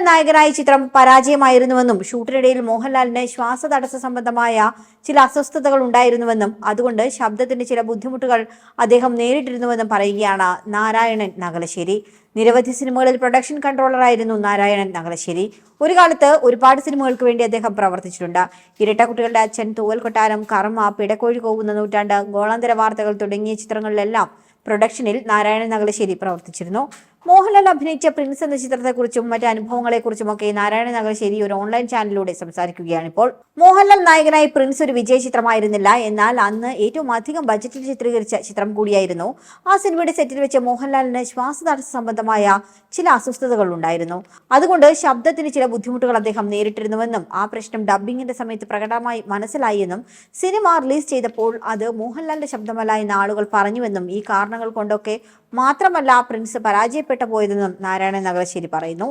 നായകനായ ചിത്രം പരാജയമായിരുന്നുവെന്നും ഷൂട്ടിനിടയിൽ മോഹൻലാലിന് ശ്വാസതടസ്സ സംബന്ധമായ ചില അസ്വസ്ഥതകൾ ഉണ്ടായിരുന്നുവെന്നും അതുകൊണ്ട് ശബ്ദത്തിന്റെ ചില ബുദ്ധിമുട്ടുകൾ അദ്ദേഹം നേരിട്ടിരുന്നുവെന്നും പറയുകയാണ് നാരായണൻ നഗലശ്ശേരി. നിരവധി സിനിമകളിൽ പ്രൊഡക്ഷൻ കൺട്രോളറായിരുന്നു നാരായണൻ നഗലശ്ശേരി. ഒരു കാലത്ത് ഒരുപാട് സിനിമകൾക്ക് വേണ്ടി അദ്ദേഹം പ്രവർത്തിച്ചിട്ടുണ്ട്. ഇരട്ടക്കുട്ടികളുടെ അച്ഛൻ, തൂവൽ കൊട്ടാരം, കർമ്മ, പിടക്കോഴി കൂവുന്ന നൂറ്റാണ്ട്, ഗോളാന്തര വാർത്തകൾ തുടങ്ങിയ ചിത്രങ്ങളിലെല്ലാം പ്രൊഡക്ഷനിൽ നാരായണൻ നഗലശ്ശേരി പ്രവർത്തിച്ചിരുന്നു. മോഹൻലാൽ അഭിനയിച്ച പ്രിൻസ് എന്ന ചിത്രത്തെക്കുറിച്ചും മറ്റ് അനുഭവങ്ങളെക്കുറിച്ചുമൊക്കെ നാരായണൻ നഗലശ്ശേരി ഒരു ഓൺലൈൻ ചാനലിലൂടെ സംസാരിക്കുകയാണിപ്പോൾ. മോഹൻലാൽ നായകനായി പ്രിൻസ് ഒരു വിജയ ചിത്രമായിരുന്നില്ല. എന്നാൽ അന്ന് ഏറ്റവും അധികം ബജറ്റിൽ ചിത്രീകരിച്ച ചിത്രം കൂടിയായിരുന്നു. ആ സിനിമയുടെ സെറ്റിൽ വെച്ച് മോഹൻലാലിന് ശ്വാസതടസ്സ സംബന്ധമായ ചില അസ്വസ്ഥതകൾ ഉണ്ടായിരുന്നു. അതുകൊണ്ട് ശബ്ദത്തിന് ചില ബുദ്ധിമുട്ടുകൾ അദ്ദേഹം നേരിട്ടിരുന്നുവെന്നും ആ പ്രശ്നം ഡബ്ബിങ്ങിന്റെ സമയത്ത് പ്രകടമായി മനസ്സിലായി എന്നും സിനിമ റിലീസ് ചെയ്തപ്പോൾ അത് മോഹൻലാലിന്റെ ശബ്ദമല്ല എന്ന് ആളുകൾ പറഞ്ഞുവെന്നും ഈ കാരണങ്ങൾ കൊണ്ടൊക്കെ മാത്രമല്ല പ്രിൻസ് പരാജയപ്പെട്ടു പോയതെന്നും നാരായണൻ നഗലശ്ശേരി പറയുന്നു.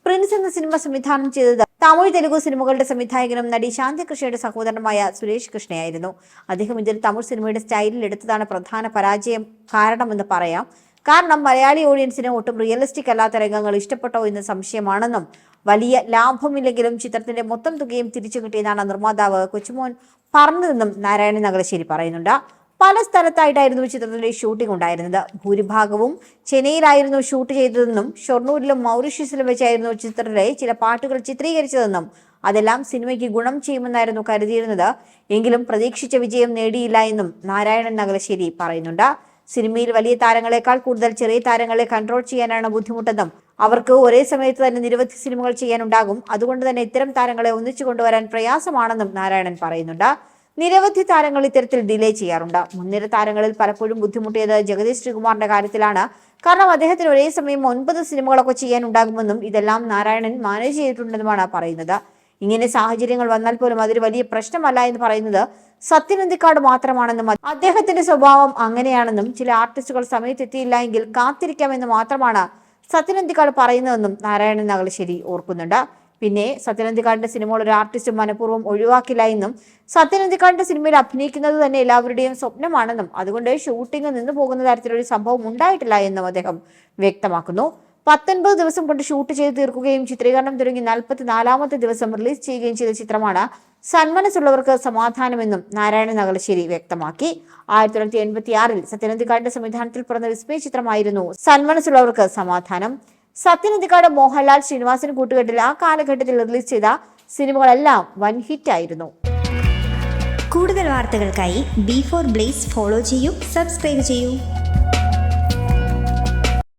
പ്രിൻസ് എന്ന സിനിമ സംവിധാനം ചെയ്തത് തമിഴ് തെലുഗു സിനിമകളുടെ സംവിധായകനും നടി ശാന്തികൃഷ്ണയുടെ സഹോദരനുമായ സുരേഷ് കൃഷ്ണയായിരുന്നു. അദ്ദേഹം ഇതിൽ തമിഴ് സിനിമയുടെ സ്റ്റൈലിൽ എടുത്തതാണ് പ്രധാന പരാജയം കാരണമെന്ന് പറയാം. കാരണം മലയാളി ഓഡിയൻസിന് ഒട്ടും റിയലിസ്റ്റിക് അല്ലാത്ത രംഗങ്ങൾ ഇഷ്ടപ്പെട്ടോ എന്ന് സംശയമാണെന്നും വലിയ ലാഭമില്ലെങ്കിലും ചിത്രത്തിന്റെ മൊത്തം തുകയും തിരിച്ചു കിട്ടിയതാണ് നിർമ്മാതാവ് കൊച്ചുമോൻ പറഞ്ഞതെന്നും നാരായണൻ നഗലശ്ശേരി പറയുന്നുണ്ട്. പല സ്ഥലത്തായിട്ടായിരുന്നു ചിത്രത്തിന്റെ ഷൂട്ടിംഗ് ഉണ്ടായിരുന്നത്. ഭൂരിഭാഗവും ചെന്നൈയിലായിരുന്നു ഷൂട്ട് ചെയ്തതെന്നും ഷൊർണൂരിലും മൗറീഷ്യസിലും വെച്ചായിരുന്നു ചിത്രത്തിലെ ചില പാട്ടുകൾ ചിത്രീകരിച്ചതെന്നും അതെല്ലാം സിനിമയ്ക്ക് ഗുണം ചെയ്യുമെന്നായിരുന്നു കരുതിയിരുന്നത്. എങ്കിലും പ്രതീക്ഷിച്ച വിജയം നേടിയില്ല എന്നും നാരായണൻ നഗലശ്ശേരി പറയുന്നുണ്ട്. സിനിമയിൽ വലിയ താരങ്ങളെക്കാൾ കൂടുതൽ ചെറിയ താരങ്ങളെ കൺട്രോൾ ചെയ്യാനാണ് ബുദ്ധിമുട്ടെന്നും അവർക്ക് ഒരേ സമയത്ത് തന്നെ നിരവധി സിനിമകൾ ചെയ്യാനുണ്ടാകും. അതുകൊണ്ട് തന്നെ ഇത്തരം താരങ്ങളെ ഒന്നിച്ചു കൊണ്ടുവരാൻ പ്രയാസമാണെന്നും നാരായണൻ പറയുന്നുണ്ട്. നിരവധി താരങ്ങൾ ഇത്തരത്തിൽ ഡിലേ ചെയ്യാറുണ്ട്. മുൻനിര താരങ്ങളിൽ പലപ്പോഴും ബുദ്ധിമുട്ടിയത് ജഗദീഷ് ശ്രീകുമാറിന്റെ കാര്യത്തിലാണ്. കാരണം അദ്ദേഹത്തിന് ഒരേ സമയം 9 സിനിമകളൊക്കെ ചെയ്യാനുണ്ടാകുമെന്നും ഇതെല്ലാം നാരായണൻ മാനേജ് ചെയ്തിട്ടുണ്ടെന്നുമാണ് പറയുന്നത്. ഇങ്ങനെ സാഹചര്യങ്ങൾ വന്നാൽ പോലും അതൊരു വലിയ പ്രശ്നമല്ല എന്ന് പറയുന്നത് സത്യൻ അന്തിക്കാട് മാത്രമാണെന്നും അദ്ദേഹത്തിന്റെ സ്വഭാവം അങ്ങനെയാണെന്നും ചില ആർട്ടിസ്റ്റുകൾ സമയത്തെത്തിയില്ല എങ്കിൽ കാത്തിരിക്കാമെന്ന് മാത്രമാണ് സത്യൻ അന്തിക്കാട് പറയുന്നതെന്നും നാരായണൻ നഗലശ്ശേരി ഓർക്കുന്നുണ്ട്. പിന്നെ സത്യൻ അന്തിക്കാടിന്റെ സിനിമകൾ ഒരു ആർട്ടിസ്റ്റ് മനഃപൂർവ്വം ഒഴിവാക്കില്ല എന്നും സത്യൻ അന്തിക്കാടിന്റെ സിനിമയിൽ അഭിനയിക്കുന്നത് തന്നെ എല്ലാവരുടെയും സ്വപ്നമാണെന്നും അതുകൊണ്ട് ഷൂട്ടിംഗ് നിന്നു പോകുന്ന തരത്തിലൊരു സംഭവം ഉണ്ടായിട്ടില്ല എന്നും അദ്ദേഹം വ്യക്തമാക്കുന്നു. 19 ദിവസം കൊണ്ട് ഷൂട്ട് ചെയ്ത് തീർക്കുകയും ചിത്രീകരണം തുടങ്ങി 44ാമത്തെ ദിവസം റിലീസ് ചെയ്യുകയും ചെയ്ത ചിത്രമാണ് സന്മനസ്സുള്ളവർക്ക് സമാധാനമെന്നും നാരായണൻ നഗലശ്ശേരി വ്യക്തമാക്കി. 1986-ൽ സത്യൻ അന്തിക്കാടിന്റെ സംവിധാനത്തിൽ പിറന്ന വിസ്മയ ചിത്രമായിരുന്നു സന്മനസ്സുള്ളവർക്ക് സമാധാനം. സത്യൻ അന്തിക്കാട്, മോഹൻലാൽ, ശ്രീനിവാസൻ കൂട്ടുകെട്ടിൽ ആ കാലഘട്ടത്തിൽ റിലീസ് ചെയ്ത സിനിമകളെല്ലാം വൻ ഹിറ്റായിരുന്നു. കൂടുതൽ വാർത്തകൾക്കായി B4 Blaze ഫോളോ ചെയ്യൂ, സബ്സ്ക്രൈബ് ചെയ്യൂ.